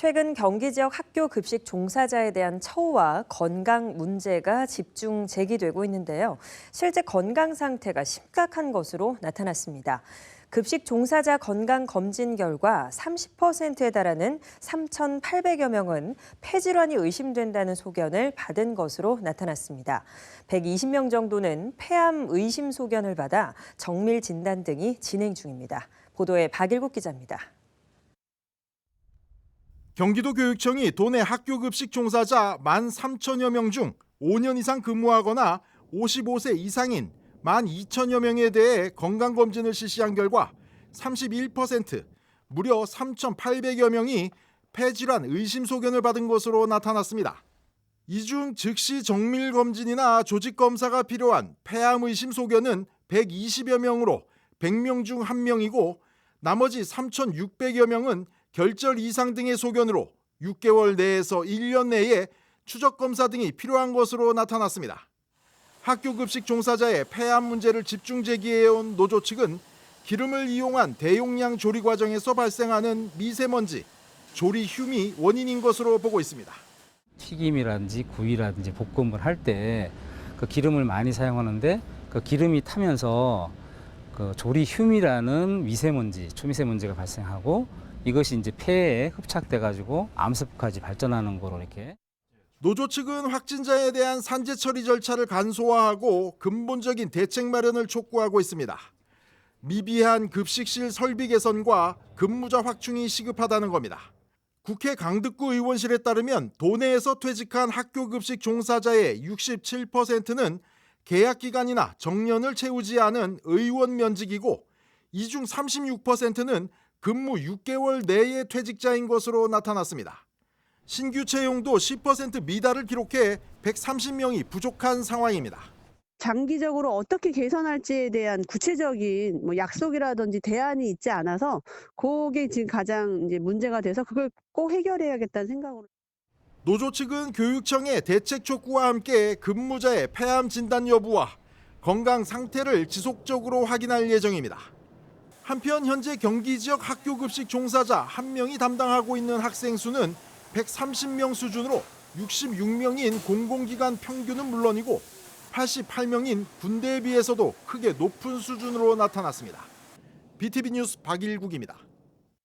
최근 경기 지역 학교 급식 종사자에 대한 처우와 건강 문제가 집중 제기되고 있는데요. 실제 건강 상태가 심각한 것으로 나타났습니다. 급식 종사자 건강 검진 결과 30%에 달하는 3,800여 명은 폐질환이 의심된다는 소견을 받은 것으로 나타났습니다. 120명 정도는 폐암 의심 소견을 받아 정밀 진단 등이 진행 중입니다. 보도에 박일국 기자입니다. 경기도 교육청이 도내 학교 급식 종사자 13,000여 명 중 5년 이상 근무하거나 55세 이상인 12,000여 명에 대해 건강검진을 실시한 결과 31%, 무려 3,800여 명이 폐질환 의심 소견을 받은 것으로 나타났습니다. 이 중 즉시 정밀검진이나 조직검사가 필요한 폐암 의심 소견은 120여 명으로 100명 중 1명이고 나머지 3,600여 명은 결절 이상 등의 소견으로 6개월 내에서 1년 내에 추적검사 등이 필요한 것으로 나타났습니다. 학교 급식 종사자의 폐암 문제를 집중 제기해온 노조 측은 기름을 이용한 대용량 조리 과정에서 발생하는 미세먼지, 조리 흉이 원인인 것으로 보고 있습니다. 튀김이라든지 구이라든지 볶음을 할 때 그 기름을 많이 사용하는데 그 기름이 타면서 그 조리 흉이라는 미세먼지, 초미세먼지가 발생하고 이것이 이제 폐에 흡착돼 가지고 암습까지 발전하는 거로 이렇게. 노조 측은 확진자에 대한 산재 처리 절차를 간소화하고 근본적인 대책 마련을 촉구하고 있습니다. 미비한 급식실 설비 개선과 근무자 확충이 시급하다는 겁니다. 국회 강득구 의원실에 따르면 도내에서 퇴직한 학교 급식 종사자의 67%는 계약 기간이나 정년을 채우지 않은 의원 면직이고 이 중 36%는 근무 6개월 내의 퇴직자인 것으로 나타났습니다. 신규 채용도 10% 미달을 기록해 130명이 부족한 상황입니다. 장기적으로 어떻게 개선할지에 대한 구체적인 약속이라든지 대안이 있지 않아서 그게 지금 가장 이제 문제가 돼서 그걸 꼭 해결해야겠다는 생각으로. 노조 측은 교육청의 대책 촉구와 함께 근무자의 폐암 진단 여부와 건강 상태를 지속적으로 확인할 예정입니다. 한편 현재 경기 지역 학교 급식 종사자 1명이 담당하고 있는 학생 수는 130명 수준으로 66명인 공공기관 평균은 물론이고 88명인 군대에 비해서도 크게 높은 수준으로 나타났습니다. BTV 뉴스 박일국입니다.